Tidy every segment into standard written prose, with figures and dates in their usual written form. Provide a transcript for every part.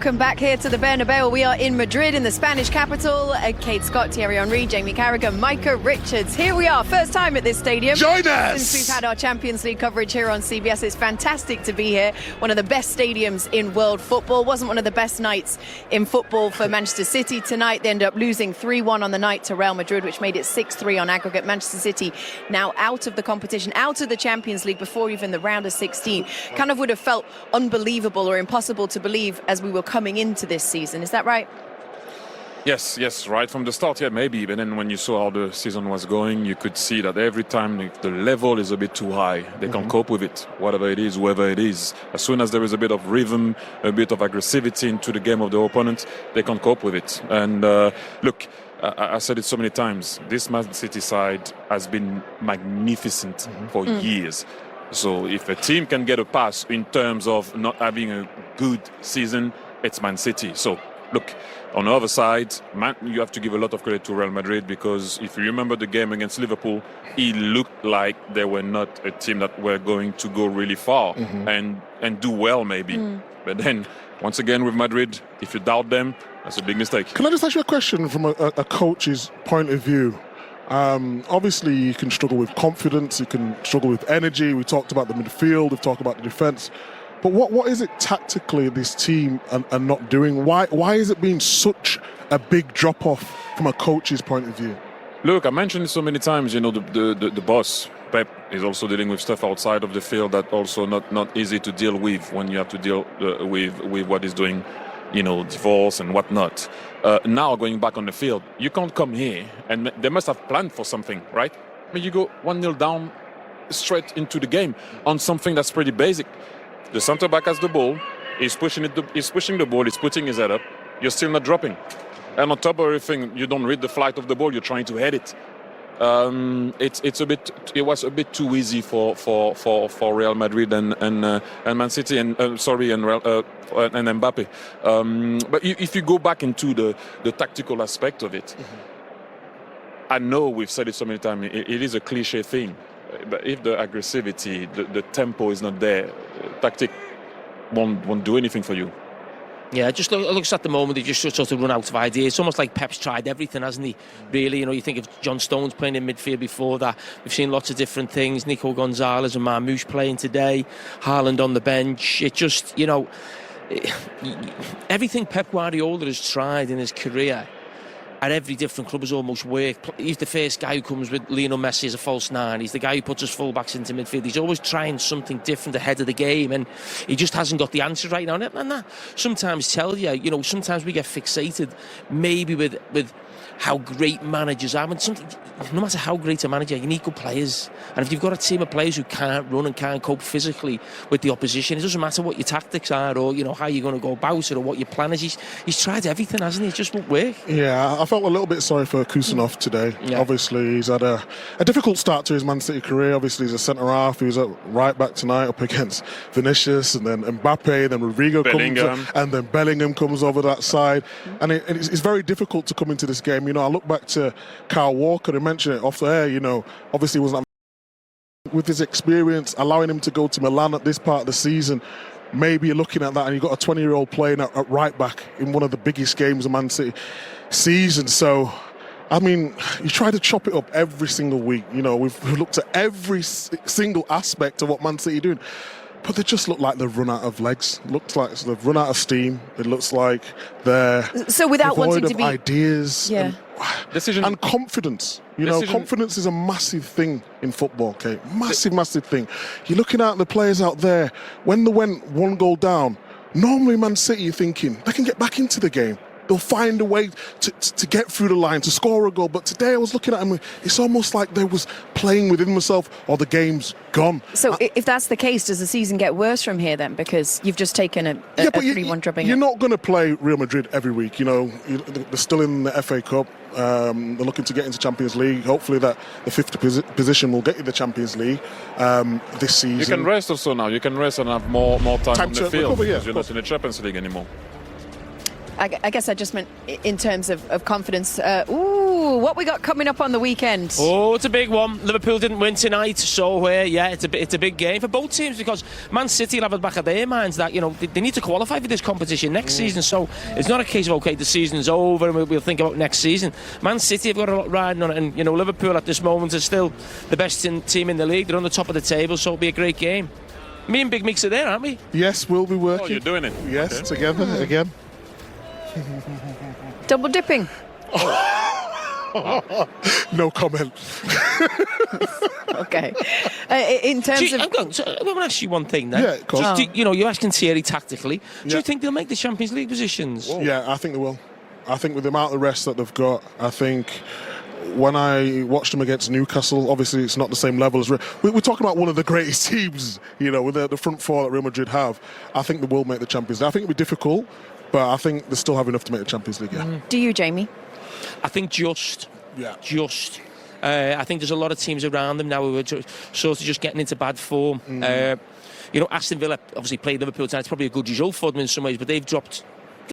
Welcome back here to the Bernabeu. We are in Madrid, in the Spanish capital. Kate Scott, Thierry Henry, Jamie Carragher, Micah Richards. Here we are, first time at this stadium. Join us! Since we've had our Champions League coverage here on CBS. It's fantastic to be here. One of the best stadiums in world football. Wasn't one of the best nights in football for Manchester City tonight. They ended up losing 3-1 on the night to Real Madrid, which made it 6-3 on aggregate. Manchester City now out of the competition, out of the Champions League before even the round of 16. Kind of would have felt unbelievable or impossible to believe as we were coming into this season. Is that right? Yes, right from the start, yeah, maybe. But then when you saw how the season was going, you could see that every time the level is a bit too high, they can't cope with it, whatever it is, whoever it is. As soon as there is a bit of rhythm, a bit of aggressivity into the game of the opponent, they can't cope with it. And look, I said it so many times, this Man City side has been magnificent for years. So if a team can get a pass in terms of not having a good season, it's Man City. So look, on the other side, you have to give a lot of credit to Real Madrid, because if you remember the game against Liverpool, it looked like they were not a team that were going to go really far and do well maybe. But then, once again with Madrid, if you doubt them, that's a big mistake. Can I just ask you a question from a coach's point of view? Obviously, you can struggle with confidence, you can struggle with energy. We talked about the midfield, we've talked about the defence. But what is it tactically this team are not doing? Why is it being such a big drop-off from a coach's point of view? Look, I mentioned it so many times, you know, the boss, Pep, is also dealing with stuff outside of the field that also not easy to deal with when you have to deal with what he's doing, you know, divorce and whatnot. Now going back on the field, you can't come here, and they must have planned for something, right? I mean, you go 1-0 down straight into the game on something that's pretty basic. The centre back has the ball, he's pushing the ball, he's putting his head up, you're still not dropping. And on top of everything, you don't read the flight of the ball, you're trying to head it. It was a bit too easy for Real Madrid and Man City and Mbappe. But if you go back into the tactical aspect of it, I know we've said it so many times, it is a cliche thing. But if the aggressivity, the tempo is not there, tactic won't do anything for you. Yeah, it looks at the moment they just sort of run out of ideas. It's almost like Pep's tried everything, hasn't he? Really, you know, you think of John Stones playing in midfield before that. We've seen lots of different things. Nico Gonzalez and Marmoush playing today. Haaland on the bench. It just, you know, everything Pep Guardiola has tried in his career at every different club has almost worked. He's the first guy who comes with Lionel Messi as a false nine. He's the guy who puts his full-backs into midfield. He's always trying something different ahead of the game, and he just hasn't got the answers right now. And that sometimes tells you, you know, sometimes we get fixated maybe with how great managers are. And no matter how great a manager, you need good players. And if you've got a team of players who can't run and can't cope physically with the opposition, it doesn't matter what your tactics are or, you know, how you're going to go about it or what your plan is. He's tried everything, hasn't he? It just won't work. Yeah, I felt a little bit sorry for Kusanov today. Yeah. Obviously, he's had a difficult start to his Man City career. Obviously, he's a centre-half. He was at right-back tonight up against Vinicius, and then Mbappe, then Rodrigo comes, and then Bellingham comes over that side. And it's very difficult to come into this game. You know, I look back to Kyle Walker and mentioned it off the air, you know, obviously it wasn't with his experience, allowing him to go to Milan at this part of the season. Maybe you're looking at that and you've got a 20-year-old playing at right back in one of the biggest games of Man City season. So, I mean, you try to chop it up every single week. You know, we've looked at every single aspect of what Man City are doing. But they just look like they've run out of legs. Looks like they've run out of steam. It looks like they're without devoid wanting to of be ideas and confidence. You know, confidence is a massive thing in football, Kate. Massive thing. You're looking at the players out there. When they went 1 goal down, normally Man City, you're thinking they can get back into the game. They'll find a way to get through the line, to score a goal. But today I was looking at them, it's almost like they was playing within themselves or the game's gone. So if that's the case, does the season get worse from here then? Because you've just taken a 3-1 drubbing. You're not going to play Real Madrid every week. You know, they're still in the FA Cup. They're looking to get into Champions League. Hopefully that the 5th position will get you the Champions League this season. You can rest also now. You can rest and have more time on the field because you're not in the Champions League anymore. I guess I just meant in terms of confidence. Ooh, Ooh, what we got coming up on the weekend? Oh, it's a big one. Liverpool didn't win tonight, so it's a big game for both teams, because Man City will have it back at their minds that they need to qualify for this competition next season. So it's not a case of the season's over and we'll think about next season. Man City have got a lot riding on it, and Liverpool at this moment is still the best team in the league. They're on the top of the table, so it'll be a great game. Me and Big Meeks are there, aren't we? Yes, we'll be working. Oh, you're doing it. Yes, okay. Together again. Double dipping. No comment. Okay. In terms of... I'm going to ask you one thing then. Yeah, of course. You're asking Thierry tactically. Do Yeah. you think they'll make the Champions League positions? Whoa. Yeah, I think they will. I think with the amount of rest that they've got, I think when I watched them against Newcastle, obviously it's not the same level as... We're talking about one of the greatest teams, with the front four that Real Madrid have. I think they will make the Champions League. I think it'll be difficult, but I think they still have enough to make the Champions League, yeah. Do you, Jamie? I think just. Yeah. Just. I think there's a lot of teams around them now who are sort of just getting into bad form. Aston Villa obviously played Liverpool tonight. It's probably a good result for them in some ways, but they've got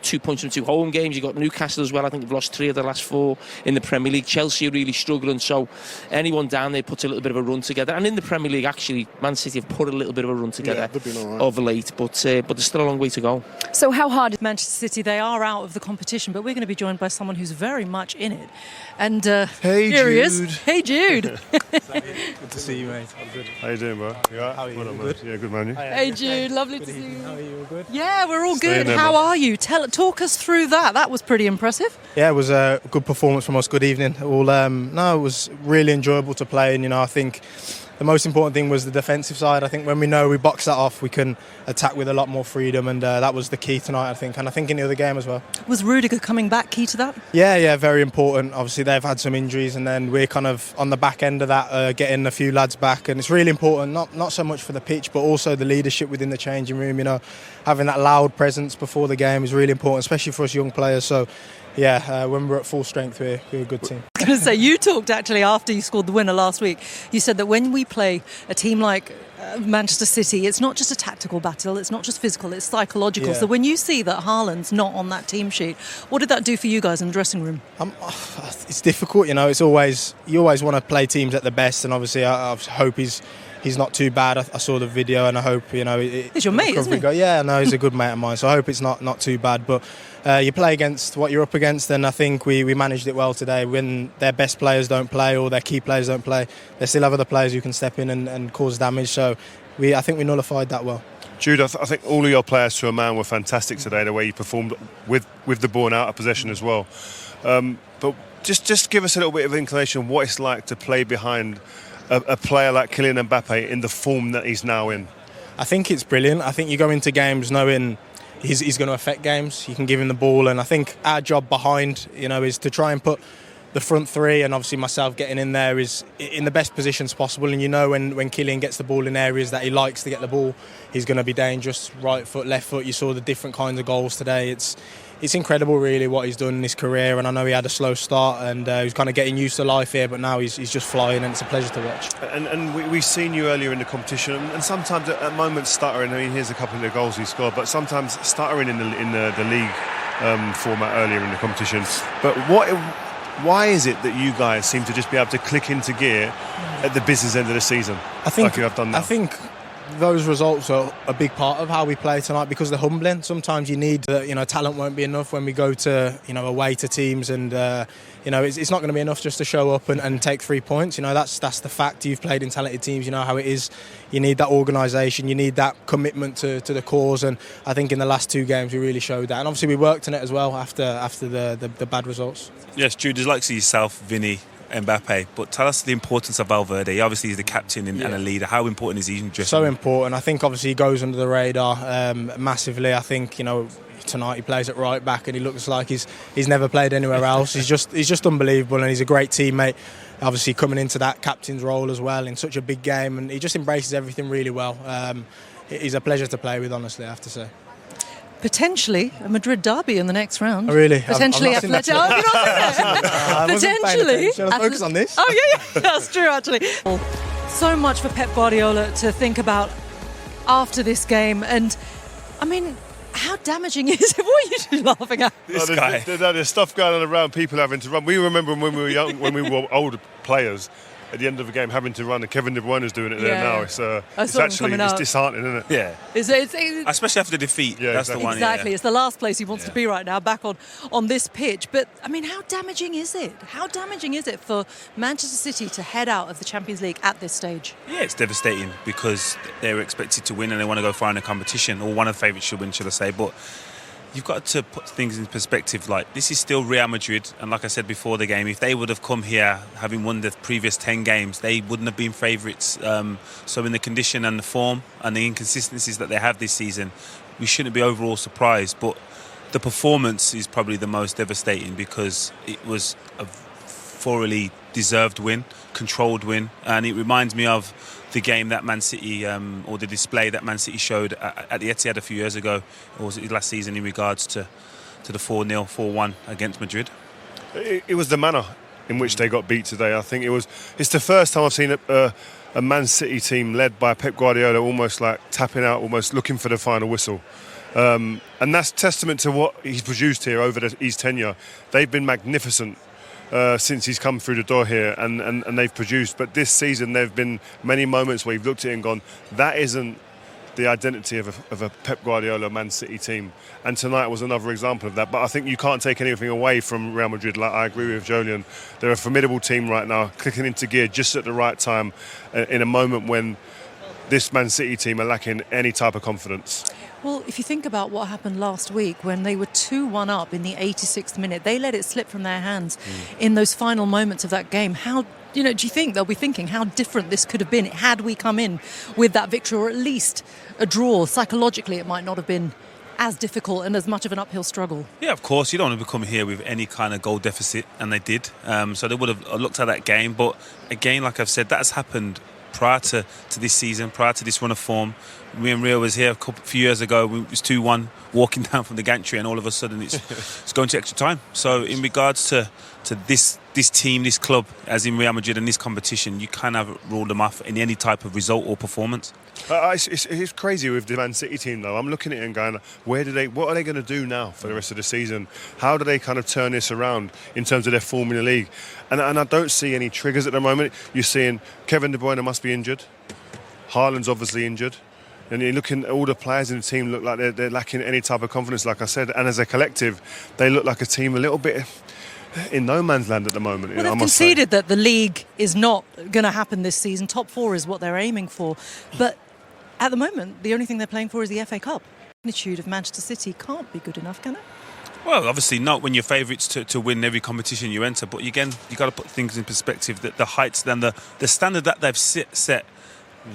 2 points from 2 home games. You've got Newcastle as well. I think they've lost 3 of the last 4 in the Premier League. Chelsea are really struggling, so anyone down there puts a little bit of a run together. And in the Premier League, actually, Man City have put a little bit of a run together they've been all right. of late, but there's still a long way to go. So how hard is Manchester City? They are out of the competition, but we're going to be joined by someone who's very much in it. And Hey, here he Jude. is. Hey, Jude. Good to see you, mate. I'm good. How you doing, bro? You alright? How are you? Well done, You man. good? Yeah, good man. You? Hey, Jude. Lovely to see you. How are you? All good? Yeah, we're all Staying good. there, How man. are you? Talk us through that. That was pretty impressive. Yeah, it was a good performance from us. Good evening. It was really enjoyable to play, and I think the most important thing was the defensive side. I think when we know we box that off, we can attack with a lot more freedom, and that was the key tonight, I think. And I think in the other game as well. Was Rudiger coming back key to that? Yeah, very important. Obviously, they've had some injuries, and then we're kind of on the back end of that, getting a few lads back. And it's really important, not so much for the pitch, but also the leadership within the changing room. Having that loud presence before the game is really important, especially for us young players. So, when we're at full strength, we're a good team. I was going to say, you talked actually after you scored the winner last week. You said that when we play a team like Manchester City, it's not just a tactical battle, it's not just physical, it's psychological. Yeah. So when you see that Haaland's not on that team sheet, what did that do for you guys in the dressing room? It's difficult, It's always you always want to play teams at the best, and obviously I hope he's not too bad. I saw the video, and I hope He's your mate, isn't he? Yeah, no, he's a good mate of mine, so I hope it's not too bad. But you play against what you're up against, and I think we managed it well today. When their best players don't play or their key players don't play, they still have other players who can step in and cause damage. So I think we nullified that well. Jude, I think all of your players to a man were fantastic today. The way you performed with the ball and out of possession as well. But just give us a little bit of inclination of what it's like to play behind a player like Kylian Mbappe in the form that he's now in. I think it's brilliant. I think you go into games knowing he's going to affect games. You can give him the ball, and I think our job behind, is to try and put the front three, and obviously myself getting in there, is in the best positions possible. And when Kylian gets the ball in areas that he likes to get the ball, he's going to be dangerous. Right foot, left foot. You saw the different kinds of goals today. It's incredible, really, what he's done in his career. And I know he had a slow start, and he's kind of getting used to life here, but now he's just flying, and it's a pleasure to watch. And we've seen you earlier in the competition, and sometimes at moments stuttering. I mean, here's a couple of the goals he scored, but sometimes stuttering in the league format earlier in the competition. But why is it that you guys seem to just be able to click into gear at the business end of the season? I think like you have done now? I think those results are a big part of how we play tonight, because they're humbling. Sometimes you need talent won't be enough when we go to away to teams, and it's not going to be enough just to show up and take 3 points. That's the fact. You've played in talented teams, you know how it is. You need that organisation, you need that commitment to the cause, and I think in the last 2 games we really showed that. And obviously we worked on it as well after the bad results. Yes, Jude, there's like yourself, Vinny, Mbappe, but tell us the importance of Valverde. Obviously he's the captain and a leader. How important is he in dressing? So important. I think obviously he goes under the radar massively. I think tonight he plays at right back, and he looks like he's never played anywhere else. He's just unbelievable, and he's a great teammate. Obviously coming into that captain's role as well in such a big game, and he just embraces everything really well. He's a pleasure to play with, honestly, I have to say. Potentially a Madrid derby in the next round. Oh, really? Potentially I've not seen Atletico. that. Oh, you've not seen it? Potentially. Shall I focus on this? Oh, yeah, that's true, actually. So much for Pep Guardiola to think about after this game. And, I mean, How damaging is it? What are you two laughing at? This guy. There's stuff going on around, people having to run. We remember when we were young, when we were older players, at the end of the game having to run, and Kevin De Bruyne is doing it there now. It's actually disheartening, isn't it? Yeah. Especially after the defeat. Yeah, that's exactly. the one. Exactly. It's the last place he wants to be right now, back on this pitch. But, I mean, how damaging is it? How damaging is it for Manchester City to head out of the Champions League at this stage? Yeah, it's devastating because they were expected to win and they want to go far in the competition, or one of the favourites should win, should I say. But you've got to put things in perspective. Like, this is still Real Madrid, and like I said before the game, if they would have come here having won the previous 10 games, they wouldn't have been favourites. So in the condition and the form and the inconsistencies that they have this season, we shouldn't be overall surprised. But the performance is probably the most devastating because it was a thoroughly deserved win, controlled win, and it reminds me of the game that Man City, or the display that Man City showed at the Etihad a few years ago, or was it last season, in regards to the 4-0, 4-1 against Madrid. It was the manner in which they got beat today. I think it's the first time I've seen a Man City team led by Pep Guardiola almost like tapping out, almost looking for the final whistle. And that's testament to what he's produced here over his tenure. They've been magnificent since he's come through the door here, and they've produced. But this season there have been many moments where you've looked at it and gone, that isn't the identity of a Pep Guardiola Man City team. And tonight was another example of that. But I think you can't take anything away from Real Madrid. Like, I agree with Jolyon. They're a formidable team right now, clicking into gear just at the right time, in a moment when this Man City team are lacking any type of confidence. Well, if you think about what happened last week when they were 2-1 up in the 86th minute, they let it slip from their hands in those final moments of that game. How, do you think they'll be thinking how different this could have been had we come in with that victory, or at least a draw? Psychologically, it might not have been as difficult and as much of an uphill struggle. Yeah, of course. You don't want to come here with any kind of goal deficit, and they did. So they would have looked at that game. But again, like I've said, that has happened prior to this season, prior to this run of form. Me and Rio was here a few years ago. It was 2-1 walking down from the gantry, and all of a sudden it's going to extra time. So in regards to this team, this club, as in Real Madrid, and this competition, you kind of rule them off in any type of result or performance. It's crazy with the Man City team, though. I'm looking at it and going, what are they going to do now for the rest of the season? How do they kind of turn this around in terms of their form in the league? And I don't see any triggers at the moment. You're seeing Kevin De Bruyne must be injured. Haaland's obviously injured. And you're looking at all the players in the team look like they're lacking any type of confidence, like I said. And as a collective, they look like a team a little bit in no man's land at the moment. Well, they've conceded that the league is not going to happen this season. Top 4 is what they're aiming for. But at the moment, the only thing they're playing for is the FA Cup. The magnitude of Manchester City can't be good enough, can it? Well, obviously not when you're favourites to win every competition you enter. But again, you've got to put things in perspective. That the heights and the standard that they've set,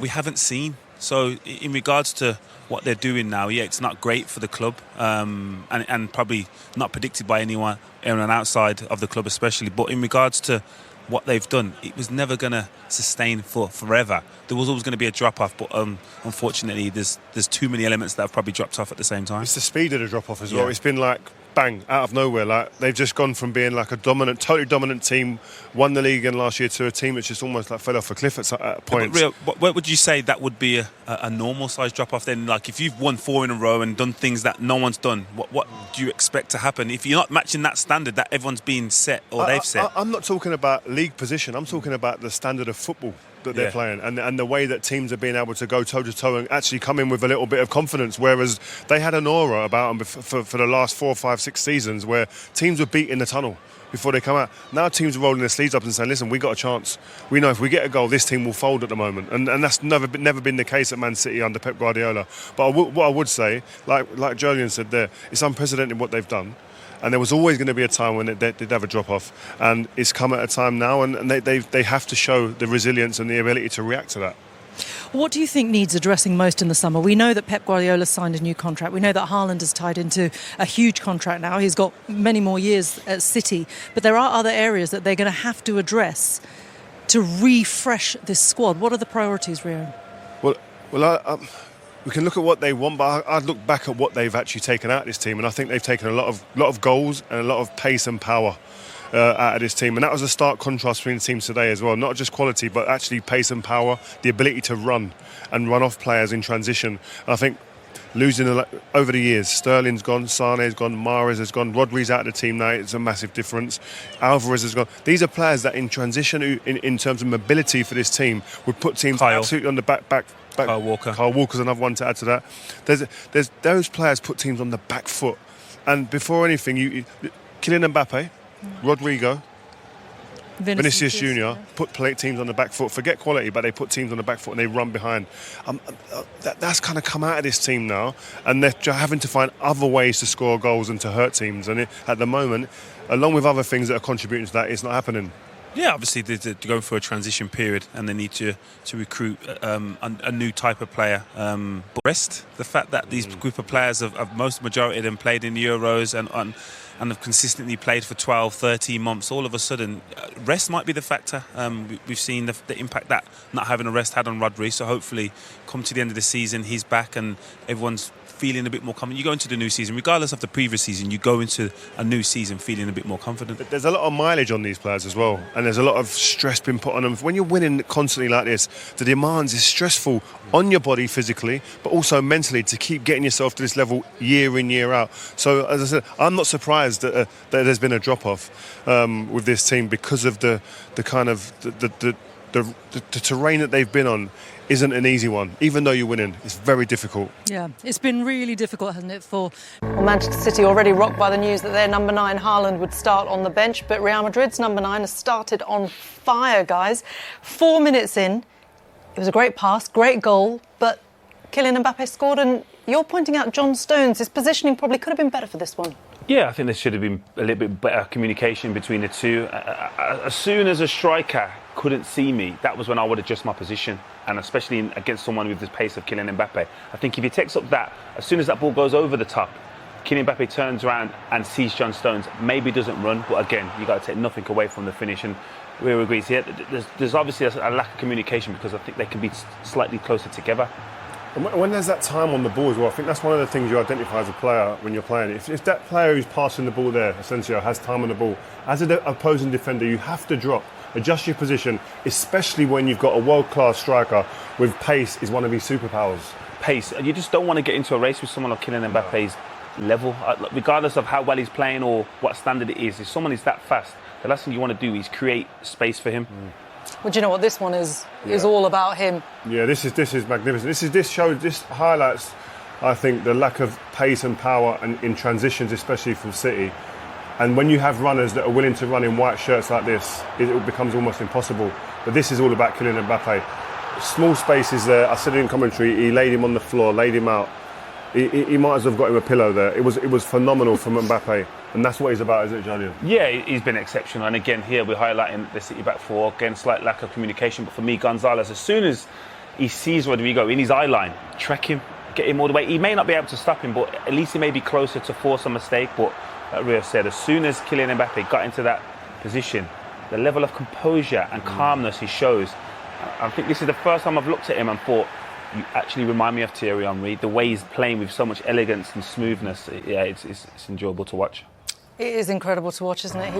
we haven't seen. So in regards to what they're doing now, yeah, it's not great for the club, and probably not predicted by anyone outside of the club especially. But in regards to what they've done, it was never going to sustain for forever. There was always going to be a drop-off, but unfortunately there's too many elements that have probably dropped off at the same time. It's the speed of the drop-off as well. It's been like, bang, out of nowhere. Like, they've just gone from being like a totally dominant team, won the league again last year, to a team that's just almost like fell off a cliff at points. Rio, what would you say that would be a normal size drop-off then? Like, if you've won 4 in a row and done things that no one's done, what do you expect to happen? If you're not matching that standard that everyone's been set or they've set. I'm not talking about league position. I'm talking about the standard of football that they're playing, and the way that teams are being able to go toe-to-toe and actually come in with a little bit of confidence, whereas they had an aura about them for the last 4, 5, 6 seasons where teams were beat in the tunnel before they come out. Now teams are rolling their sleeves up and saying, listen, we got a chance. We know if we get a goal, this team will fold at the moment, and that's never been the case at Man City under Pep Guardiola. But what I would say, like Jolyon said there, it's unprecedented what they've done. And there was always going to be a time when they'd have a drop-off. And it's come at a time now, and they have to show the resilience and the ability to react to that. What do you think needs addressing most in the summer? We know that Pep Guardiola signed a new contract. We know that Haaland is tied into a huge contract now. He's got many more years at City. But there are other areas that they're going to have to address to refresh this squad. What are the priorities, Rio? Well, we can look at what they want, but I'd look back at what they've actually taken out of this team, and I think they've taken a lot of goals and a lot of pace and power out of this team, and that was a stark contrast between the teams today as well. Not just quality, but actually pace and power, the ability to run off players in transition. And I think losing over the years. Sterling's gone, Sane's gone, Mahrez has gone, Rodri's out of the team now. It's a massive difference. Alvarez has gone. These are players that in transition, in terms of mobility for this team, would put teams absolutely on the back. Kyle Walker. Kyle Walker's another one to add to that. There's those players put teams on the back foot. And before anything, Kylian Mbappe, Rodrigo, Vinicius Junior put teams on the back foot. Forget quality, but they put teams on the back foot and they run behind. That's kind of come out of this team now, and they're having to find other ways to score goals and to hurt teams. And at the moment, along with other things that are contributing to that, it's not happening. Yeah, obviously they're going through a transition period and they need to recruit a new type of player. But the fact that these group of players have most majority of them played in the Euros and have consistently played for 12, 13 months, all of a sudden, rest might be the factor. We've seen the impact that not having a rest had on Rodri, so hopefully come to the end of the season, he's back and everyone's feeling a bit more confident. You go into the new season, regardless of the previous season, you go into a new season feeling a bit more confident. But there's a lot of mileage on these players as well, and there's a lot of stress being put on them. When you're winning constantly like this, the demands is stressful on your body physically, but also mentally to keep getting yourself to this level year in, year out. So, as I said, I'm not surprised that there's been a drop-off with this team because of the terrain that they've been on. Isn't an easy one. Even though you're winning, it's very difficult. Yeah, it's been really difficult, hasn't it, for... Well, Manchester City already rocked by the news that their number 9, Haaland, would start on the bench, but Real Madrid's number 9 has started on fire, guys. 4 minutes in, it was a great pass, great goal, but Kylian Mbappe scored, and you're pointing out John Stones. His positioning probably could have been better for this one. Yeah, I think there should have been a little bit better communication between the two. As soon as a striker couldn't see me, that was when I would adjust my position, and especially against someone with the pace of Kylian Mbappe. I think if he takes up that, as soon as that ball goes over the top, Kylian Mbappe turns around and sees John Stones, maybe doesn't run, but again, you got to take nothing away from the finish. And we agrees here, there's obviously a lack of communication because I think they can be slightly closer together. And when there's that time on the ball as well, I think that's one of the things you identify as a player when you're playing. If that player who's passing the ball there, Asensio, has time on the ball, as an opposing defender, you have to drop, adjust your position, especially when you've got a world-class striker with pace is one of his superpowers. Pace. You just don't want to get into a race with someone like Kylian Mbappe's level, regardless of how well he's playing or what standard it is. If someone is that fast, the last thing you want to do is create space for him. Well, do you know what this one is all about him? Yeah, this is magnificent. This highlights, I think, the lack of pace and power and in transitions, especially from City. And when you have runners that are willing to run in white shirts like this, it becomes almost impossible. But this is all about Kylian Mbappe. Small spaces there. I said it in commentary. He laid him on the floor, laid him out. He might as well have got him a pillow there. It was phenomenal from Mbappe. And that's what he's about, isn't it, Jadian? Yeah, he's been exceptional. And again, here we're highlighting the City back four. Again, slight lack of communication. But for me, Gonzalez, as soon as he sees Rodrigo in his eye line, track him, get him all the way. He may not be able to stop him, but at least he may be closer to force a mistake. But like Rio said, as soon as Kylian Mbappe got into that position, the level of composure and calmness he shows, I think this is the first time I've looked at him and thought, you actually remind me of Thierry Henry. The way he's playing with so much elegance and smoothness, it's enjoyable to watch. It is incredible to watch, isn't it?